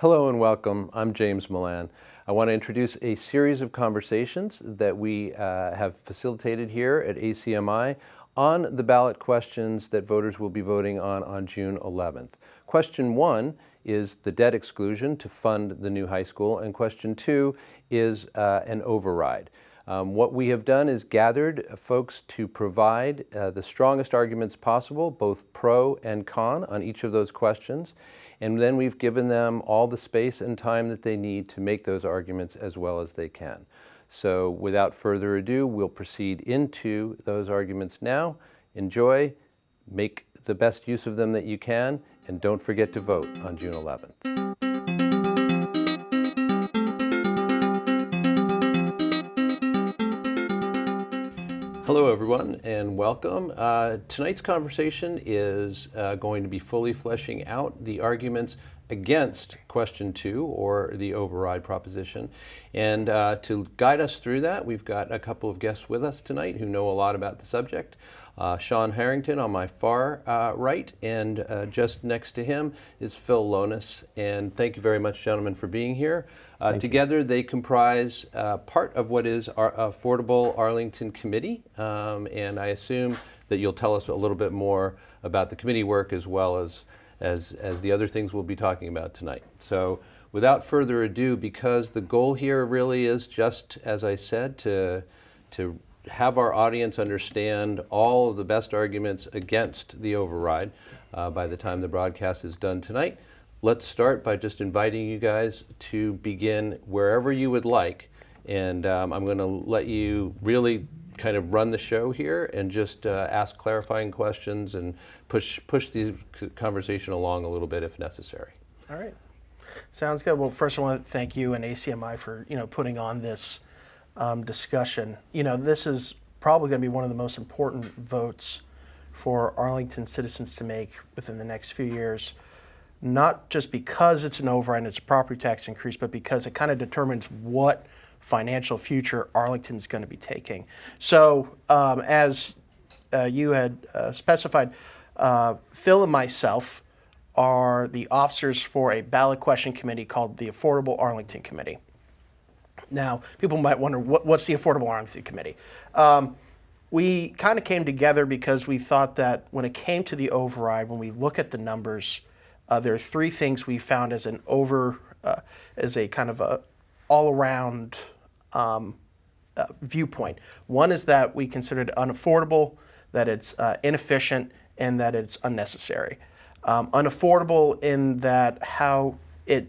Hello and welcome. I'm James Milan. I want to introduce a series of conversations that we have facilitated here at ACMi on the ballot questions that voters will be voting on June 11th. Question 1 is the debt exclusion to fund the new high school, and question 2 is an override. What we have done is gathered folks to provide the strongest arguments possible, both pro and con, on each of those questions. And then we've given them all the space and time that they need to make those arguments as well as they can. So without further ado, we'll proceed into those arguments now. Enjoy, make the best use of them that you can, and don't forget to vote on June 11th. Hello everyone and welcome. Tonight's conversation is going to be fully fleshing out the arguments against question 2, or the override proposition. And to guide us through that, we've got a couple of guests with us tonight who know a lot about the subject. Sean Harrington on my far right, and just next to him is Phil Lownes. And thank you very much, gentlemen, for being here. Together they comprise part of what is our Affordable Arlington Committee, and I assume that you'll tell us a little bit more about the committee work as well as the other things we'll be talking about tonight. So without further ado, because the goal here really is just, as I said, to have our audience understand all of the best arguments against the override by the time the broadcast is done tonight. Let's start by just inviting you guys to begin wherever you would like, and I'm going to let you really kind of run the show here and just ask clarifying questions and push the conversation along a little bit if necessary. All right, sounds good. Well, first I want to thank you and ACMi for putting on this discussion. This is probably going to be one of the most important votes for Arlington citizens to make within the next few years. Not just because it's an override and it's a property tax increase, but because it kind of determines what financial future Arlington is going to be taking. So as you had specified, Phil and myself are the officers for a ballot question committee called the Affordable Arlington Committee. Now, people might wonder, what's the Affordable Arlington Committee? We kind of came together because we thought that when it came to the override, when we look at the numbers, there are three things we found as as a kind of a all-around viewpoint. One is that we consider it unaffordable, that it's inefficient, and that it's unnecessary. Unaffordable in that how it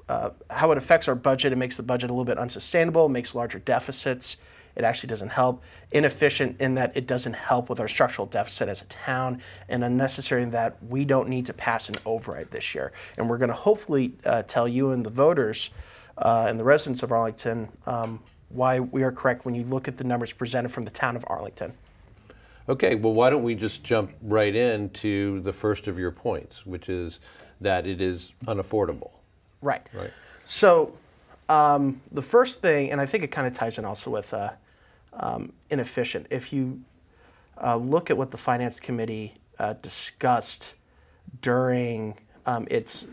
affects our budget. It makes the budget a little bit unsustainable, makes larger deficits. It actually doesn't help. Inefficient in that it doesn't help with our structural deficit as a town, and unnecessary in that we don't need to pass an override this year. And we're going to hopefully tell you and the voters and the residents of Arlington why we are correct when you look at the numbers presented from the town of Arlington. Okay, well, why don't we just jump right into the first of your points, which is that it is unaffordable. Right. So the first thing, and I think it kind of ties in also with inefficient. If you look at what the Finance Committee discussed during its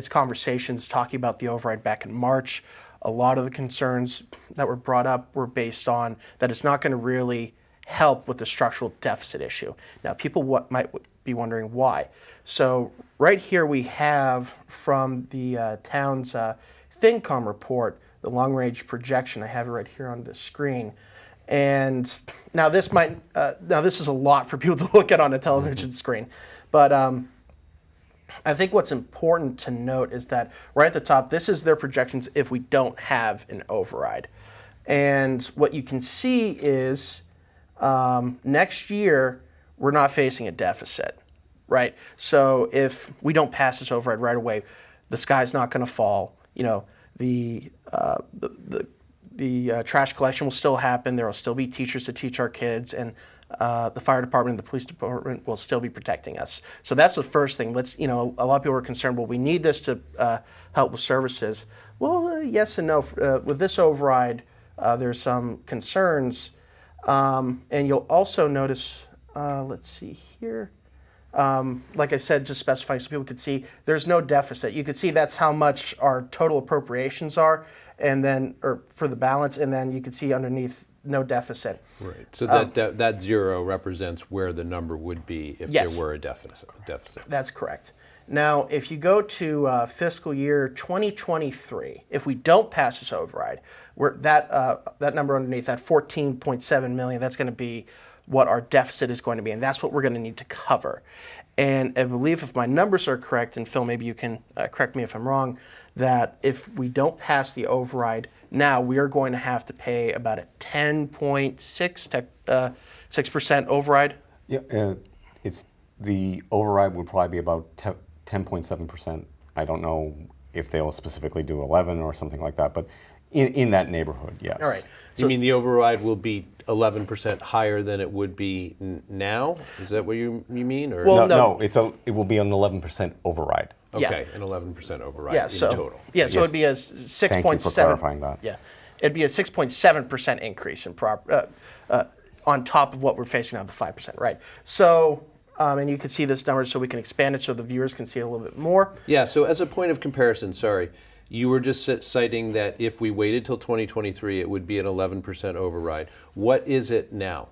conversations talking about the override back in March, a lot of the concerns that were brought up were based on that it's not going to really help with the structural deficit issue. Now, people might be wondering why. So right here we have from the town's FinCom report, the long-range projection. I have it right here on the screen. And now this is a lot for people to look at on a television screen, but I think what's important to note is that right at the top, this is their projections if we don't have an override. And what you can see is next year, we're not facing a deficit, right? So if we don't pass this override right away, the sky's not going to fall. The trash collection will still happen. There will still be teachers to teach our kids, and the fire department and the police department will still be protecting us. So that's the first thing. A lot of people are concerned, well, we need this to help with services. Well, yes and no. With this override, there's some concerns. And you'll also notice, let's see here, like I said, just specifying so people could see, there's no deficit. You could see that's how much our total appropriations are, and then, or for the balance, and then you can see underneath no deficit. Right. So that zero represents where the number would be if Yes. there were a deficit. That's correct. Now, if you go to fiscal year 2023, if we don't pass this override, that number underneath, that 14.7 million, that's going to be what our deficit is going to be, and that's what we're going to need to cover. And I believe if my numbers are correct, and Phil, maybe you can correct me if I'm wrong, that if we don't pass the override now, we are going to have to pay about a 10.6% override. Yeah, it's the override would probably be about 10.7%. I don't know if they'll specifically do 11 or something like that, but in that neighborhood, yes. All right. You mean the override will be 11% higher than it would be now? Is that what you mean? Or? Well, no, it will be an 11% override. Okay, an 11% override Yeah, in so, total. Yeah, so Yes. it'd be a 6.7. Thank you for clarifying that. Yeah, it'd be a 6.7% increase in on top of what we're facing now, the 5%, right? So, and you can see this number, so we can expand it so the viewers can see it a little bit more. Yeah, so as a point of comparison, sorry, you were just citing that if we waited till 2023, it would be an 11% override. What is it now?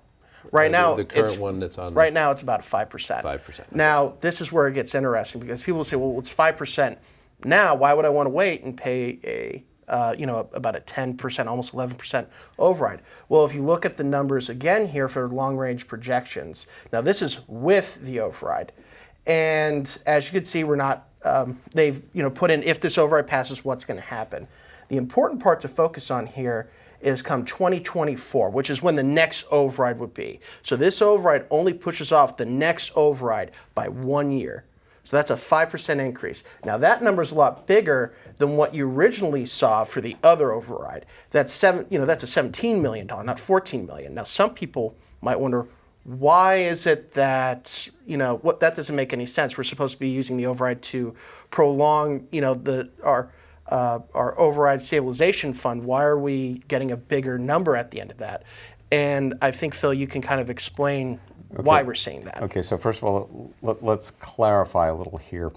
Right now, the current one that's on. Right now, it's about 5%. 5%. Now, this is where it gets interesting because people say, "Well, it's 5% now. Why would I want to wait and pay about a 10%, almost 11% override?" Well, if you look at the numbers again here for long-range projections, now this is with the override, and as you can see, we're not. They've put in if this override passes, what's going to happen. The important part to focus on here is come 2024, which is when the next override would be. So this override only pushes off the next override by 1 year. So that's a 5% increase. Now that number is a lot bigger than what you originally saw for the other override. That's a $17 million, not $14 million. Now some people might wonder, why is it that, that doesn't make any sense. We're supposed to be using the override to prolong, our override stabilization fund. Why are we getting a bigger number at the end of that? And I think, Phil, you can kind of explain why we're seeing that. Okay, so first of all, let's clarify a little here.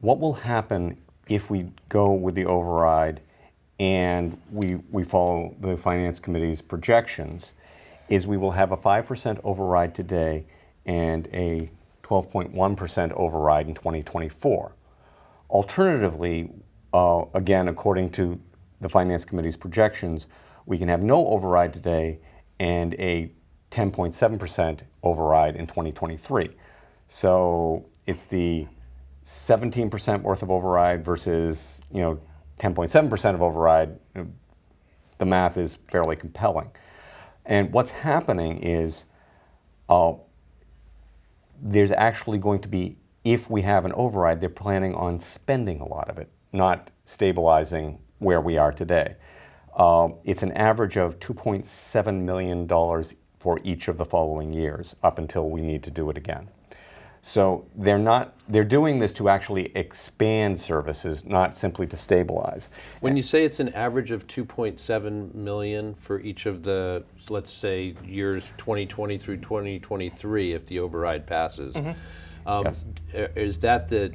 What will happen if we go with the override and we follow the Finance Committee's projections is we will have a 5% override today and a 12.1% override in 2024. Alternatively, again, according to the Finance Committee's projections, we can have no override today and a 10.7% override in 2023. So it's the 17% worth of override versus 10.7% of override. The math is fairly compelling. And what's happening is there's actually going to be, if we have an override, they're planning on spending a lot of it, not stabilizing where we are today. It's an average of $2.7 million for each of the following years up until we need to do it again. So they're doing this to actually expand services, not simply to stabilize. When you say it's an average of 2.7 million for each of the, let's say, years 2020 through 2023, if the override passes, Yes. is that the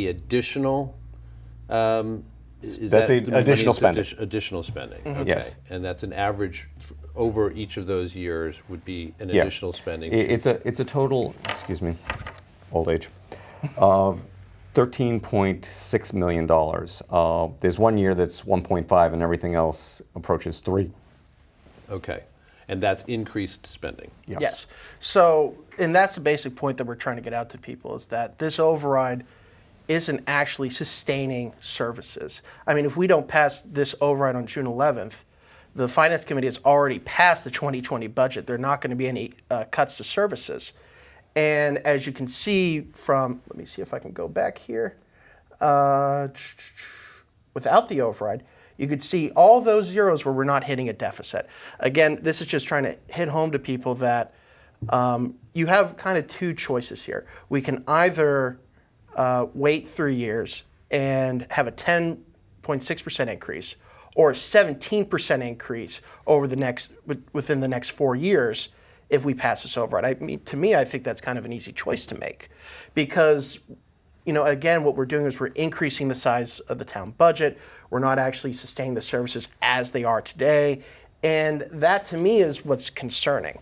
additional? That's the additional spending. Additional spending. Okay. Yes. And that's an average over each of those years would be an additional spending. It's a total, excuse me, old age, of $13.6 million. There's 1 year that's 1.5 and everything else approaches 3. Okay. And that's increased spending. Yes. So, and that's the basic point that we're trying to get out to people is that this override isn't actually sustaining services. I mean, if we don't pass this override on June 11th, the Finance Committee has already passed the 2020 budget. There are not going to be any cuts to services. And as you can see from, let me see if I can go back here. Without the override, you could see all those zeros where we're not hitting a deficit. Again, this is just trying to hit home to people that you have kind of two choices here. We can either wait 3 years and have a 10.6% increase or a 17% increase over the next within the next 4 years if we pass this override. I mean, to me, I think that's kind of an easy choice to make, because again, what we're doing is we're increasing the size of the town budget. We're not actually sustaining the services as they are today. And that, to me, is what's concerning,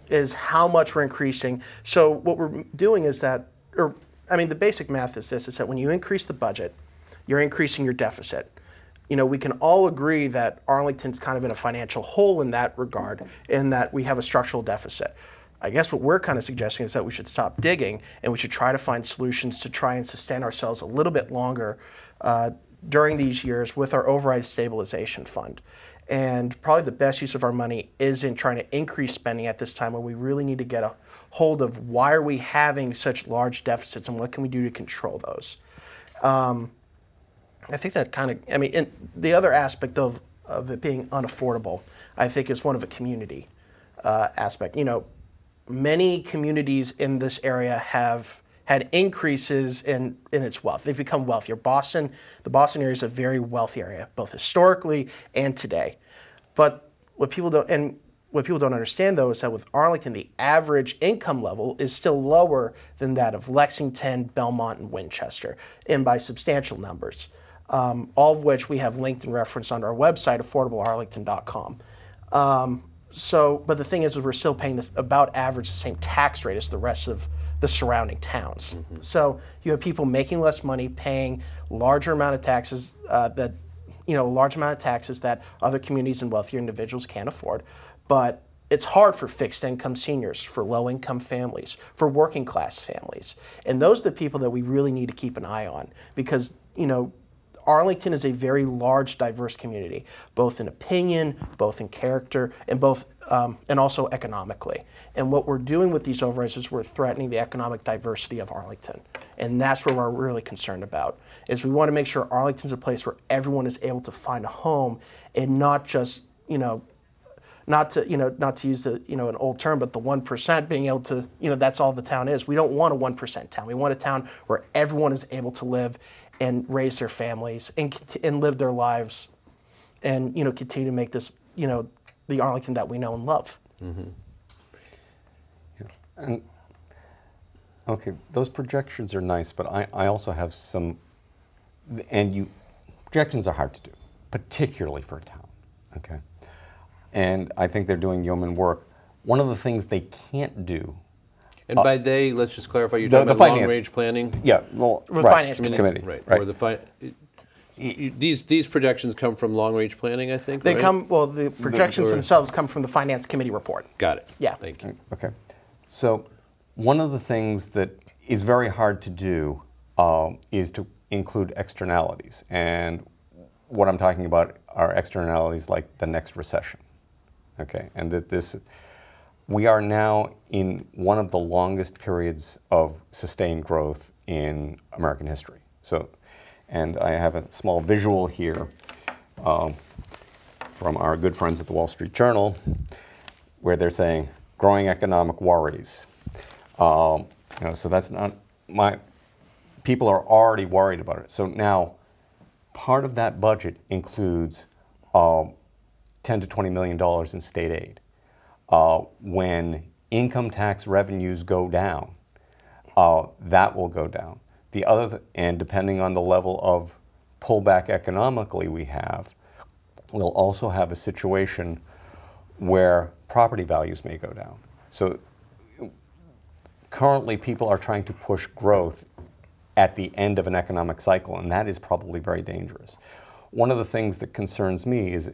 is how much we're increasing. So what we're doing is that, the basic math is this, is that when you increase the budget, you're increasing your deficit. We can all agree that Arlington's kind of in a financial hole in that regard, in that we have a structural deficit. I guess what we're kind of suggesting is that we should stop digging and we should try to find solutions to try and sustain ourselves a little bit longer during these years with our override stabilization fund. And probably the best use of our money is in trying to increase spending at this time when we really need to get a hold of why are we having such large deficits and what can we do to control those. I think that kind of, and the other aspect of it being unaffordable, I think, is one of a community aspect. Many communities in this area have had increases in its wealth. They've become wealthier. The Boston area is a very wealthy area, both historically and today. But what people don't understand, though, is that with Arlington, the average income level is still lower than that of Lexington, Belmont, and Winchester, and by substantial numbers. All of which we have linked and referenced on our website, affordablearlington.com. But the thing is we're still paying this about average the same tax rate as the rest of the surrounding towns. Mm-hmm. So you have people making less money, paying larger amount of taxes that other communities and wealthier individuals can't afford. But it's hard for fixed income seniors, for low income families, for working class families. And those are the people that we really need to keep an eye on, because, Arlington is a very large, diverse community, both in opinion, both in character, and also economically. And what we're doing with these overrides is we're threatening the economic diversity of Arlington. And that's what we're really concerned about, is we want to make sure Arlington's a place where everyone is able to find a home, and not just, not to use an old term, but the 1% being able to, that's all the town is. We don't want a 1% town. We want a town where everyone is able to live and raise their families and live their lives, and continue to make this the Arlington that we know and love. Mm-hmm. Yeah. And okay, those projections are nice, but I also have some, projections are hard to do, particularly for a town. Okay, and I think they're doing yeoman work. One of the things they can't do. And by they, let's just clarify, you're talking about long-range planning? Yeah, well, the Finance Committee. Right. Or these projections come from long-range planning, I think, They right? the projections themselves come from the Finance Committee report. Got it. Yeah. Thank you. Okay. So one of the things that is very hard to do is to include externalities. And what I'm talking about are externalities like the next recession. Okay, and we are now in one of the longest periods of sustained growth in American history. So, and I have a small visual here from our good friends at the Wall Street Journal, where they're saying growing economic worries. So that's not people are already worried about it. So now, part of that budget includes $10 to $20 million in state aid. When income tax revenues go down, that will go down. And depending on the level of pullback economically we'll also have a situation where property values may go down. So currently people are trying to push growth at the end of an economic cycle, and that is probably very dangerous. One of the things that concerns me is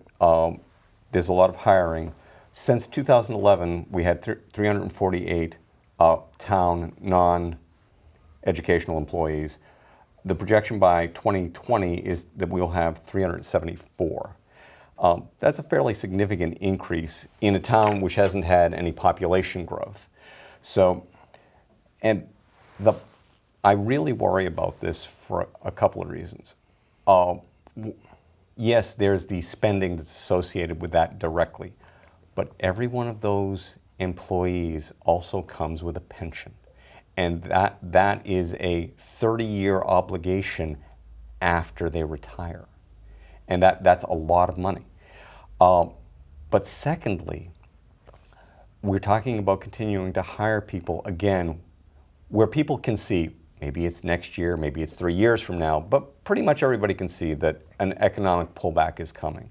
there's a lot of hiring. Since 2011, we had 348 town non-educational employees. The projection by 2020 is that we'll have 374. That's a fairly significant increase in a town which hasn't had any population growth. So, I really worry about this for a couple of reasons. Yes, there's the spending that's associated with that directly. But every one of those employees also comes with a pension. And that is a 30-year obligation after they retire. And that's a lot of money. But secondly, we're talking about continuing to hire people, again, where people can see, maybe it's next year, maybe it's 3 years from now, but pretty much everybody can see that an economic pullback is coming.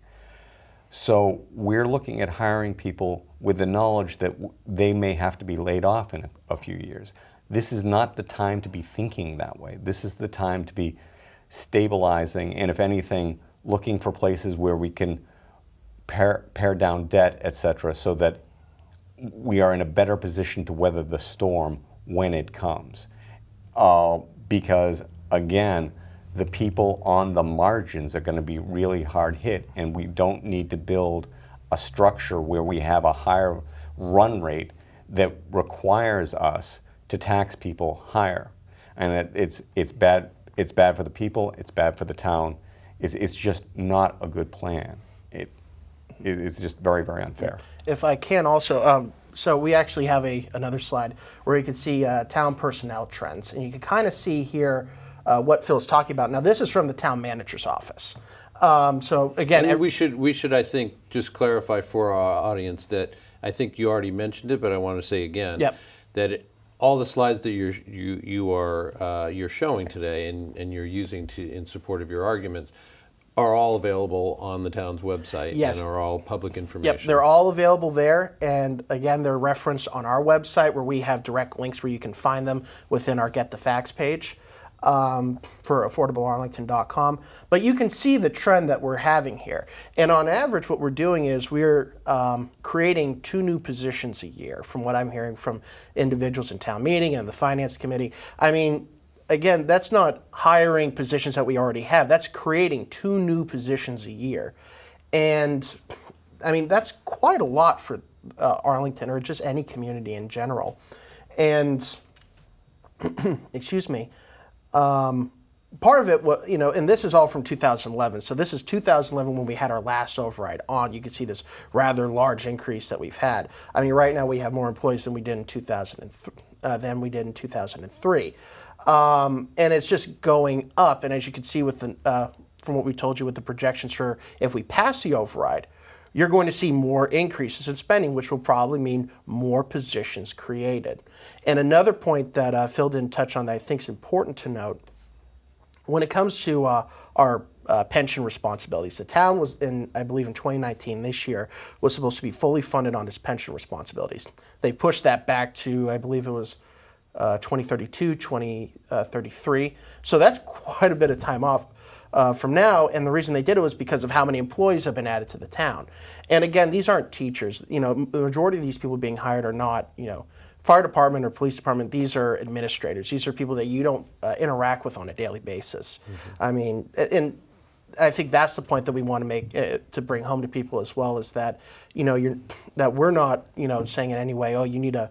So we're looking at hiring people with the knowledge that they may have to be laid off in a few years. This is not the time to be thinking that way. This is the time to be stabilizing, and if anything, looking for places where we can pare down debt, etc., so that we are in a better position to weather the storm when it comes. Because again, the people on the margins are going to be really hard hit, and we don't need to build a structure where we have a higher run rate that requires us to tax people higher. And it's bad. It's bad for the people. It's bad for the town. It's just not a good plan. It's just very, very unfair. If I can also, so we actually have another slide where you can see town personnel trends, and you can kind of see here what Phil's talking about. Now, this is from the town manager's office. So again, and we should I think just clarify for our audience that I think you already mentioned it, but I want to say again that all the slides that you're showing today and you're using in support of your arguments are all available on the town's website and are all public information. Yep, they're all available there, and again, they're referenced on our website where we have direct links where you can find them within our Get the Facts page for affordablearlington.com. But you can see the trend that we're having here. And on average, what we're doing is we're creating 2 new positions a year, from what I'm hearing from individuals in town meeting and the finance committee. I mean, again, that's not hiring positions that we already have. That's creating 2 new positions a year. And I mean, that's quite a lot for Arlington, or just any community in general. And excuse me, part of it was, and this is all from 2011. So this is 2011 when we had our last override on. You can see this rather large increase that we've had. I mean, right now we have more employees than we did in 2003. And it's just going up. And as you can see with from what we told you with the projections for if we pass the override, you're going to see more increases in spending, which will probably mean more positions created. And another point that Phil didn't touch on that I think is important to note, when it comes to our pension responsibilities, the town was I believe in 2019, this year, was supposed to be fully funded on its pension responsibilities. They pushed that back to, I believe it was 2032, 2033. So that's quite a bit of time off from now, and the reason they did it was because of how many employees have been added to the town. And again, these aren't teachers. The majority of these people being hired are not, fire department or police department. These are administrators. These are people that you don't interact with on a daily basis. Mm-hmm. I mean, and I think that's the point that we want to make to bring home to people as well, is that that we're not saying in any way, oh, you need to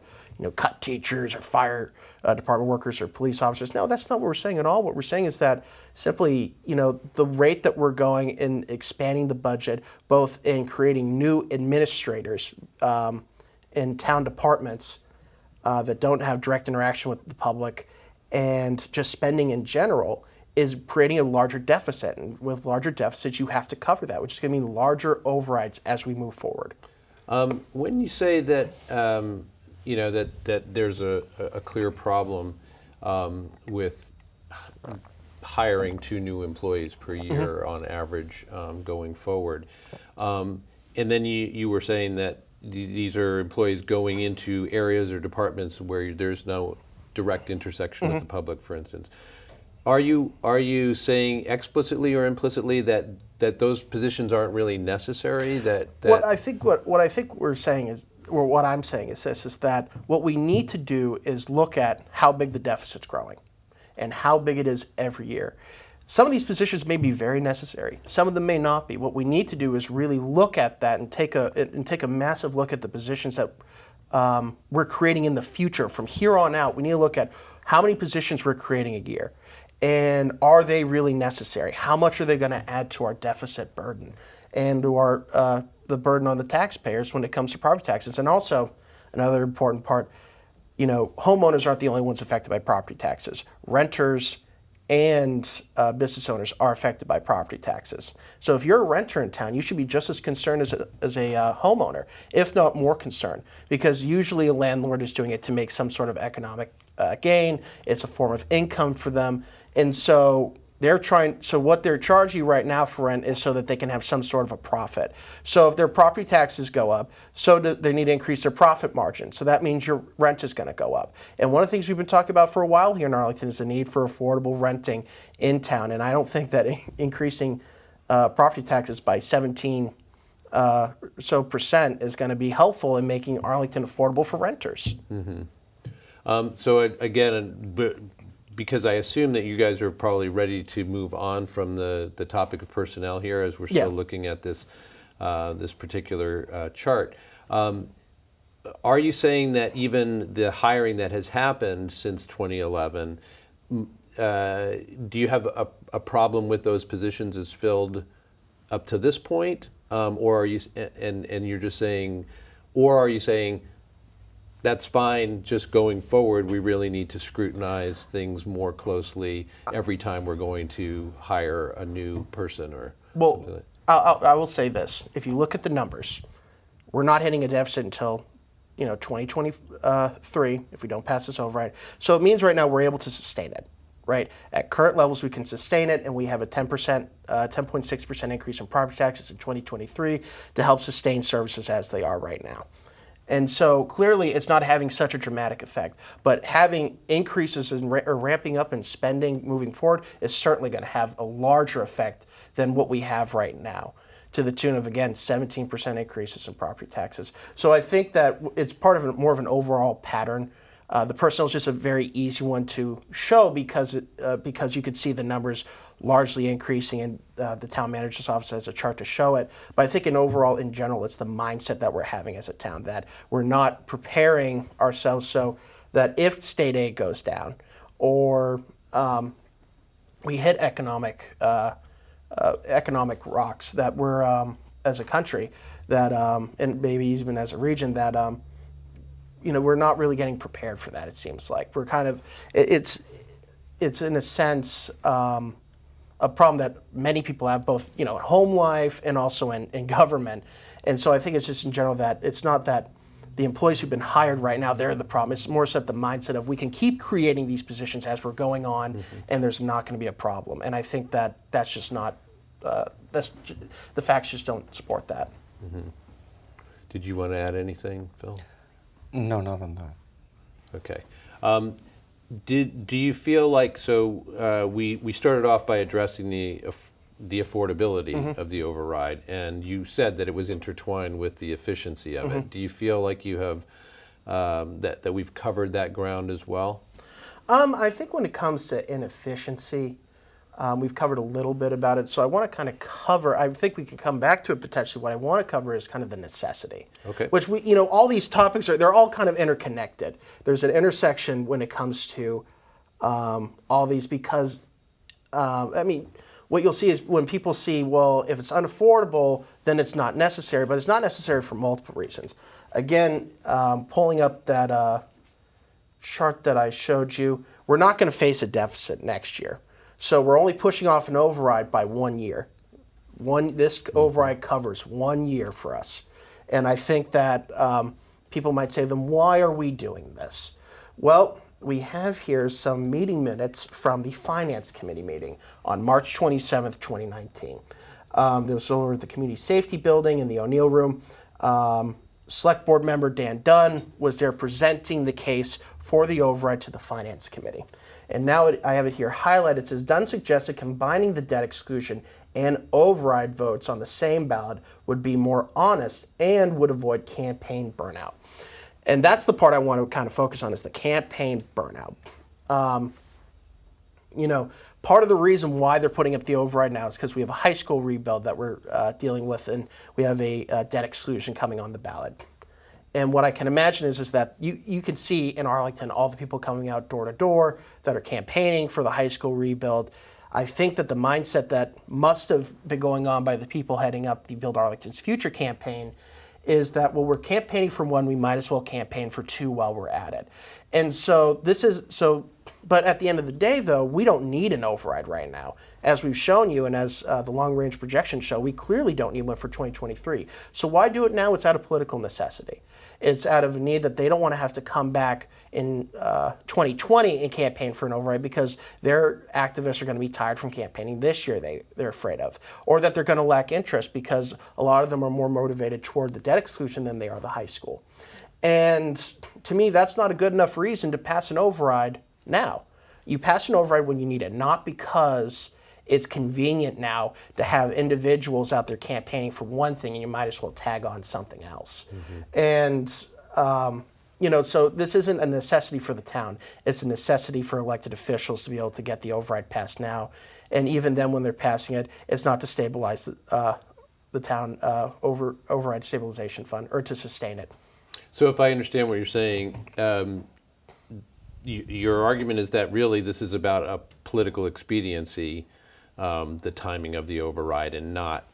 cut teachers or fire department workers or police officers. No, that's not what we're saying at all. What we're saying is that simply, the rate that we're going in expanding the budget, both in creating new administrators in town departments that don't have direct interaction with the public, and just spending in general, is creating a larger deficit. And with larger deficits, you have to cover that, which is going to mean larger overrides as we move forward. When you say that that there's a clear problem with hiring 2 new employees per year on average going forward, and then you were saying that these are employees going into areas or departments where there's no direct intersection with the public, for instance. Are you saying explicitly or implicitly that those positions aren't really necessary? What I think we're saying is, or what I'm saying is this, is that what we need to do is look at how big the deficit's growing and how big it is every year. Some of these positions may be very necessary. Some of them may not be. What we need to do is really look at that and take a massive look at the positions that we're creating in the future. From here on out, we need to look at how many positions we're creating a year. And are they really necessary? How much are they going to add to our deficit burden and to our the burden on the taxpayers when it comes to property taxes? And also, another important part, homeowners aren't the only ones affected by property taxes. Renters and business owners are affected by property taxes. So if you're a renter in town, you should be just as concerned as a homeowner, if not more concerned, because usually a landlord is doing it to make some sort of economic gain. It's a form of income for them. And so what they're charging you right now for rent is so that they can have some sort of a profit. So if their property taxes go up, so they need to increase their profit margin. So that means your rent is going to go up. And one of the things we've been talking about for a while here in Arlington is the need for affordable renting in town. And I don't think that increasing property taxes by 17% is going to be helpful in making Arlington affordable for renters. So again, because I assume that you guys are probably ready to move on from the topic of personnel here, as we're still looking at this this particular chart. Are you saying that even the hiring that has happened since 2011, do you have a problem with those positions as filled up to this point, or are you and you're just saying, or are you saying, that's fine, just going forward, we really need to scrutinize things more closely every time we're going to hire a new person or something like that? I will say this. If you look at the numbers, we're not hitting a deficit until 2023 if we don't pass this override. So it means right now we're able to sustain it, right? At current levels, we can sustain it, and we have a 10.6% increase in property taxes in 2023 to help sustain services as they are right now. And so clearly it's not having such a dramatic effect, but having increases or ramping up in spending moving forward is certainly going to have a larger effect than what we have right now, to the tune of, again, 17% increases in property taxes. So I think that it's part of more of an overall pattern. The personnel is just a very easy one to show because you could see the numbers largely increasing, and the town manager's office has a chart to show it. But I think in general, it's the mindset that we're having as a town, that we're not preparing ourselves so that if state aid goes down or we hit economic rocks, that we're, as a country, that and maybe even as a region, that we're not really getting prepared for that. It seems like we're kind of, it's in a sense a problem that many people have, both in home life and also in government. And so I think it's just in general that it's not that the employees who've been hired right now, they're the problem. It's more so the mindset of we can keep creating these positions as we're going on, and there's not going to be a problem. And I think that that's just not, the facts just don't support that. Did you want to add anything, Phil? No, not on that. Okay. Do you feel like, so we started off by addressing the affordability of the override, and you said that it was intertwined with the efficiency of it. Do you feel like you have that we've covered that ground as well? I think when it comes to inefficiency, we've covered a little bit about it. So I want to kind of cover, I think we can come back to it potentially. What I want to cover is kind of the necessity. Okay. Which all these topics they're all kind of interconnected. There's an intersection when it comes to all these, because, what you'll see is when people see, well, if it's unaffordable, then it's not necessary, but it's not necessary for multiple reasons. Again, pulling up that chart that I showed you, we're not going to face a deficit next year. So we're only pushing off an override by 1 year. This override covers 1 year for us. And I think that people might say, then why are we doing this? Well, we have here some meeting minutes from the Finance Committee meeting on March 27th, 2019. This was over at the Community Safety Building in the O'Neill Room. Select Board member Dan Dunn was there presenting the case for the override to the Finance Committee. And now I have it here highlighted. It says, Dunn suggested combining the debt exclusion and override votes on the same ballot would be more honest and would avoid campaign burnout. And that's the part I want to kind of focus on, is the campaign burnout. Part of the reason why they're putting up the override now is because we have a high school rebuild that we're dealing with, and we have a debt exclusion coming on the ballot. And what I can imagine is that you can see in Arlington all the people coming out door to door that are campaigning for the high school rebuild. I think that the mindset that must have been going on by the people heading up the Build Arlington's Future campaign is that, well, we're campaigning for one, we might as well campaign for two while we're at it. And so But at the end of the day, though, we don't need an override right now. As we've shown you, and as the long-range projections show, we clearly don't need one for 2023. So why do it now? It's out of political necessity. It's out of a need that they don't want to have to come back in 2020 and campaign for an override because their activists are going to be tired from campaigning this year, they're afraid of. Or that they're going to lack interest because a lot of them are more motivated toward the debt exclusion than they are the high school. And to me, that's not a good enough reason to pass an override now. You pass an override when you need it, not because it's convenient now to have individuals out there campaigning for one thing and you might as well tag on something else. And, so this isn't a necessity for the town. It's a necessity for elected officials to be able to get the override passed now. And even then when they're passing it, it's not to stabilize the town override stabilization fund or to sustain it. So if I understand what you're saying, your argument is that really this is about a political expediency, the timing of the override, and not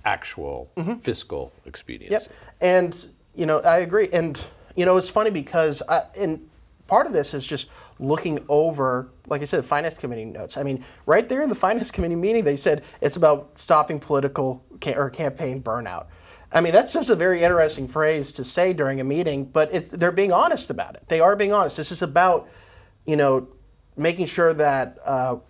actual fiscal expediency. Yep. And, I agree. And, it's funny because, and part of this is just looking over, like I said, Finance Committee notes. I mean, right there in the Finance Committee meeting, they said it's about stopping political or campaign burnout. I mean, that's just a very interesting phrase to say during a meeting, but they're being honest about it. They are being honest. This is about, making sure that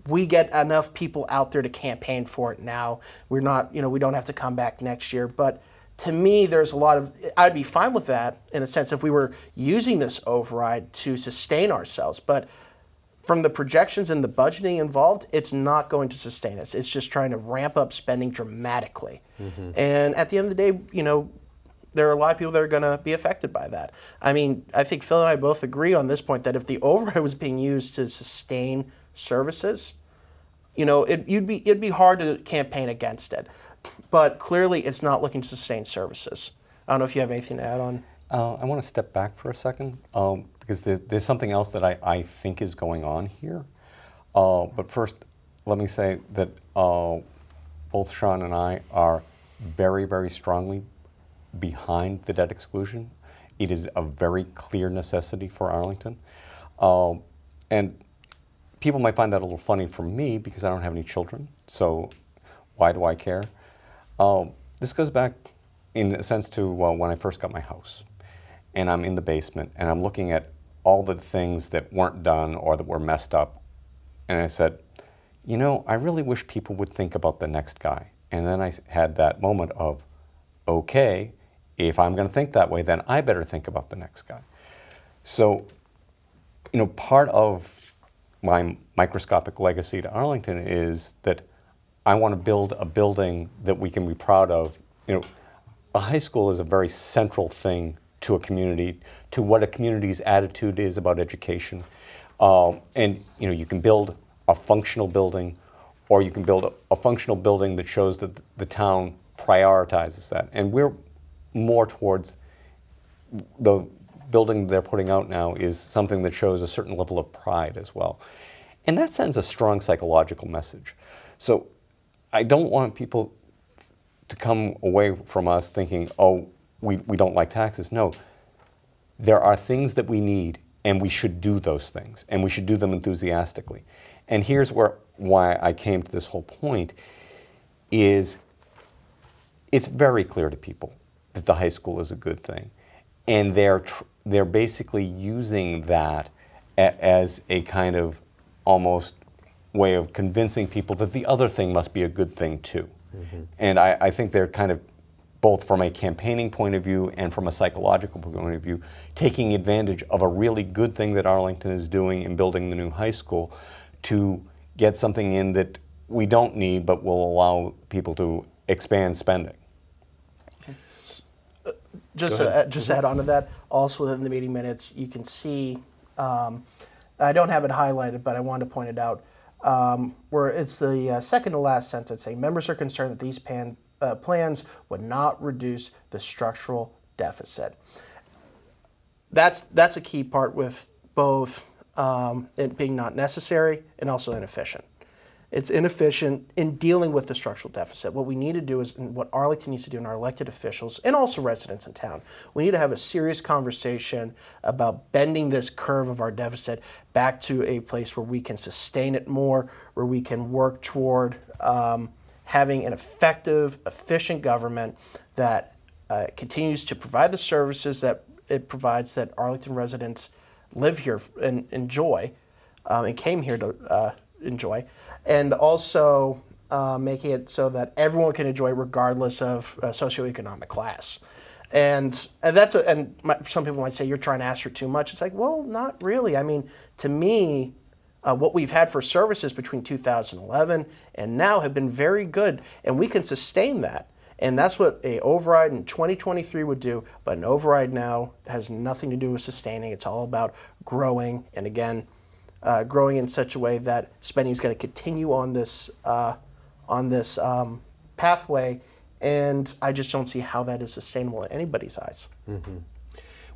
we get enough people out there to campaign for it now. We're not, we don't have to come back next year. But to me, there's a lot of, I'd be fine with that in a sense if we were using this override to sustain ourselves. But from the projections and the budgeting involved, it's not going to sustain us. It's just trying to ramp up spending dramatically. And at the end of the day, there are a lot of people that are going to be affected by that. I mean, I think Phil and I both agree on this point that if the override was being used to sustain services, it'd be hard to campaign against it. But clearly, it's not looking to sustain services. I don't know if you have anything to add on. I want to step back for a second because there's something else that I think is going on here. But first, let me say that both Sean and I are very, very strongly behind the debt exclusion. It is a very clear necessity for Arlington. And people might find that a little funny for me because I don't have any children, so why do I care? This goes back in a sense to when I first got my house. And I'm in the basement and I'm looking at all the things that weren't done or that were messed up. And I said, I really wish people would think about the next guy. And then I had that moment of, okay, if I'm going to think that way, then I better think about the next guy. So, part of my microscopic legacy to Arlington is that I want to build a building that we can be proud of. A high school is a very central thing to a community, to what a community's attitude is about education. And you can build a functional building, or you can build a functional building that shows that the town prioritizes that. And we're more towards the building they're putting out now is something that shows a certain level of pride as well. And that sends a strong psychological message. So I don't want people to come away from us thinking, oh, we don't like taxes. No, there are things that we need, and we should do those things, and we should do them enthusiastically. And here's why I came to this whole point is it's very clear to people that the high school is a good thing. And they're basically using that as a kind of almost way of convincing people that the other thing must be a good thing too. And I think they're kind of, both from a campaigning point of view and from a psychological point of view, taking advantage of a really good thing that Arlington is doing in building the new high school to get something in that we don't need but will allow people to expand spending. Just to add on to that, also within the meeting minutes, you can see, I don't have it highlighted, but I wanted to point it out, where it's the second to last sentence saying, members are concerned that these plans would not reduce the structural deficit. That's a key part with both it being not necessary and also inefficient. It's inefficient in dealing with the structural deficit. What we need to do is, and what Arlington needs to do, and our elected officials, and also residents in town, we need to have a serious conversation about bending this curve of our deficit back to a place where we can sustain it more, where we can work toward having an effective, efficient government that continues to provide the services that it provides, that Arlington residents live here and enjoy, and came here to enjoy, and also making it so that everyone can enjoy regardless of socioeconomic class. And some people might say you're trying to ask for too much. It's like, well, not really. I mean, to me, what we've had for services between 2011 and now have been very good, and we can sustain that. And that's what a override in 2023 would do. But an override now has nothing to do with sustaining. It's all about growing, and again, growing in such a way that spending is going to continue on this pathway. And I just don't see how that is sustainable in anybody's eyes. Mm-hmm.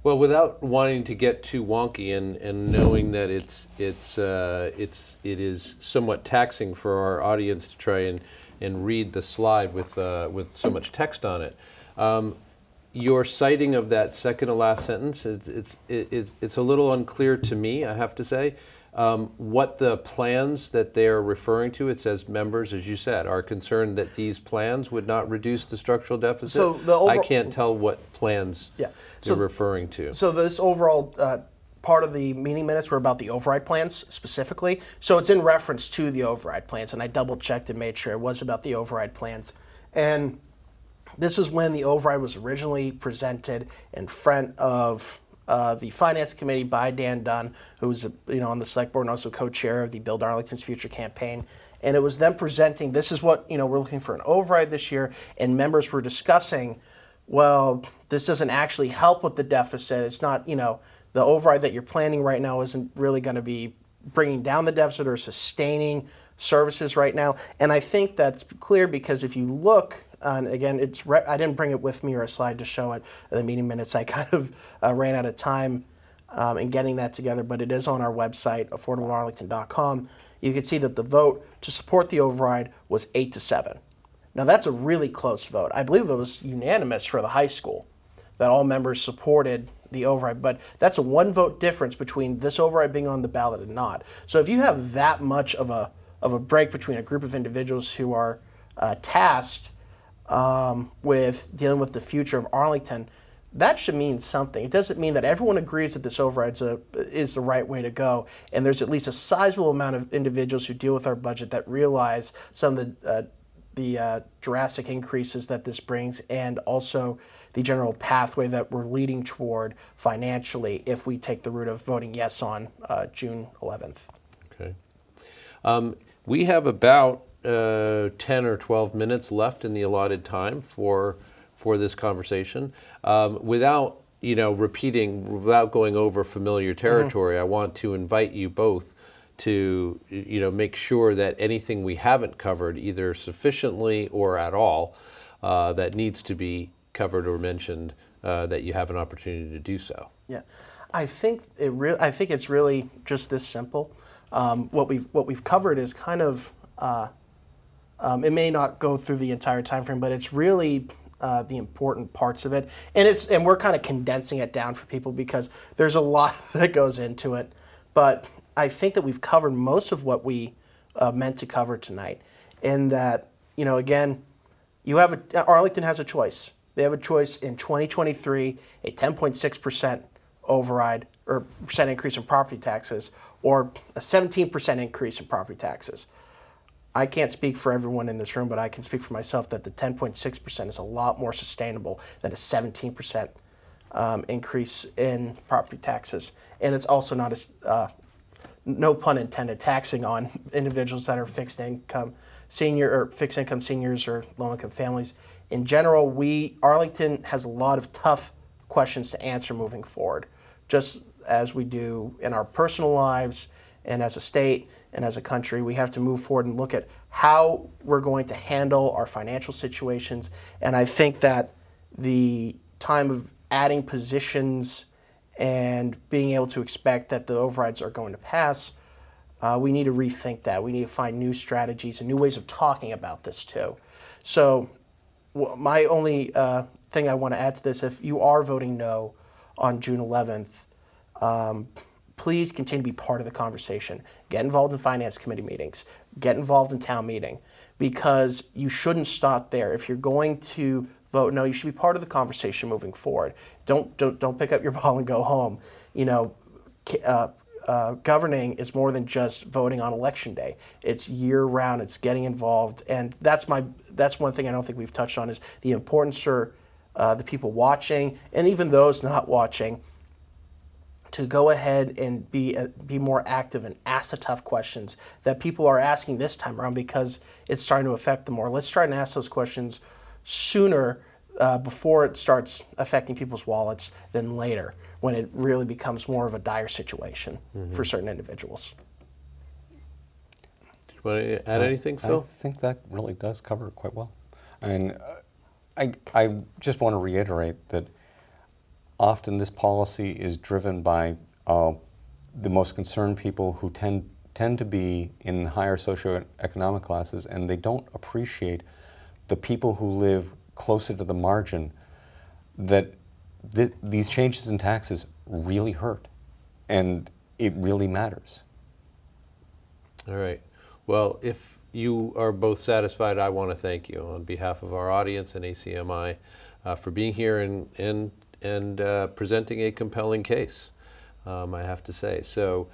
Well, without wanting to get too wonky, and knowing that it is somewhat taxing for our audience to try and read the slide with so much text on it. Your citing of that second to last sentence, it's a little unclear to me, I have to say. What the plans that they're referring to, it says members, as you said, are concerned that these plans would not reduce the structural deficit. So I can't tell what plans they're referring to. So this overall part of the meeting minutes were about the override plans specifically. So it's in reference to the override plans, and I double checked and made sure it was about the override plans. And this was when the override was originally presented in front of the Finance Committee by Dan Dunn, who's on the select board and also co-chair of the Build Arlington's Future campaign. And it was them presenting, this is what, we're looking for an override this year, and members were discussing, well, this doesn't actually help with the deficit. It's not, the override that you're planning right now isn't really going to be bringing down the deficit or sustaining services right now. And I think that's clear because if you look, and again, I didn't bring it with me or a slide to show it in the meeting minutes. I kind of ran out of time in getting that together, but it is on our website, affordablearlington.com. You can see that the vote to support the override was 8-7. Now that's a really close vote. I believe it was unanimous for the high school that all members supported the override, but that's a one vote difference between this override being on the ballot and not. So if you have that much of a break between a group of individuals who are tasked with dealing with the future of Arlington, that should mean something. It doesn't mean that everyone agrees that this override is the right way to go, and there's at least a sizable amount of individuals who deal with our budget that realize some of the drastic increases that this brings, and also the general pathway that we're leading toward financially if we take the route of voting yes on June 11th. Okay. We have about 10 or 12 minutes left in the allotted time for this conversation. Without without going over familiar territory, I want to invite you both to make sure that anything we haven't covered, either sufficiently or at all, that needs to be covered or mentioned, that you have an opportunity to do so. Yeah, I think it's really just this simple. What we've covered is kind of it may not go through the entire time frame, but it's really the important parts of it, and we're kind of condensing it down for people because there's a lot that goes into it. But I think that we've covered most of what we meant to cover tonight. In that, again, Arlington has a choice. They have a choice in 2023, a 10.6% override or percent increase in property taxes, or a 17% increase in property taxes. I can't speak for everyone in this room, but I can speak for myself that the 10.6% is a lot more sustainable than a 17% increase in property taxes. And it's also not as, no pun intended, taxing on individuals that are fixed income seniors or low-income families. In general, Arlington has a lot of tough questions to answer moving forward, just as we do in our personal lives and as a state and as a country. We have to move forward and look at how we're going to handle our financial situations. And I think that the time of adding positions and being able to expect that the overrides are going to pass we need to rethink that. We need to find new strategies and new ways of talking about this too. So my only thing I want to add to this, if you are voting no on June 11th, please continue to be part of the conversation. Get involved in finance committee meetings. Get involved in town meeting, because you shouldn't stop there. If you're going to vote no, you should be part of the conversation moving forward. Don't pick up your ball and go home. You know, governing is more than just voting on election day. It's year round. It's getting involved, and that's one thing I don't think we've touched on, is the importance for the people watching and even those not watching to go ahead and be more active and ask the tough questions that people are asking this time around, because it's starting to affect them more. Let's try and ask those questions sooner, before it starts affecting people's wallets, than later, when it really becomes more of a dire situation for certain individuals. Do you want to add anything, Phil? I think that really does cover it quite well. And I just want to reiterate that often this policy is driven by the most concerned people, who tend to be in higher socioeconomic classes, and they don't appreciate the people who live closer to the margin, that these changes in taxes really hurt, and it really matters. All right. Well, if you are both satisfied, I want to thank you on behalf of our audience and ACMi for being here and presenting a compelling case, I have to say. So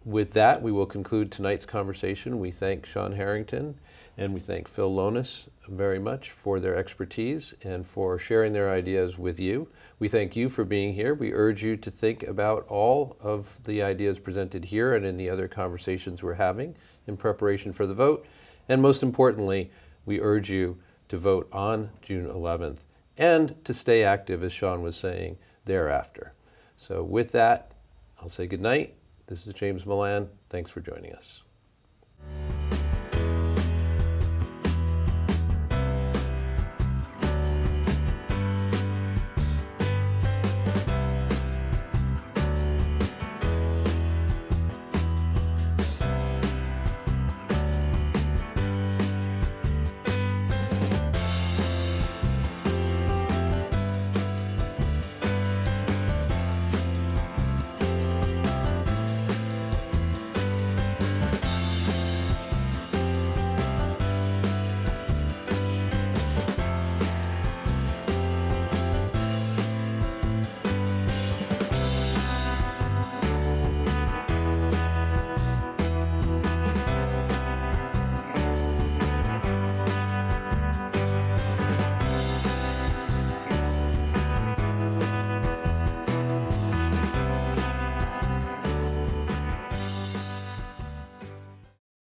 with that, we will conclude tonight's conversation. We thank Sean Harrington and we thank Phil Lownes very much for their expertise and for sharing their ideas with you. We thank you for being here. We urge you to think about all of the ideas presented here and in the other conversations we're having in preparation for the vote. And most importantly, we urge you to vote on June 11th and to stay active, as Sean was saying, thereafter. So with that, I'll say good night. This is James Milan. Thanks for joining us.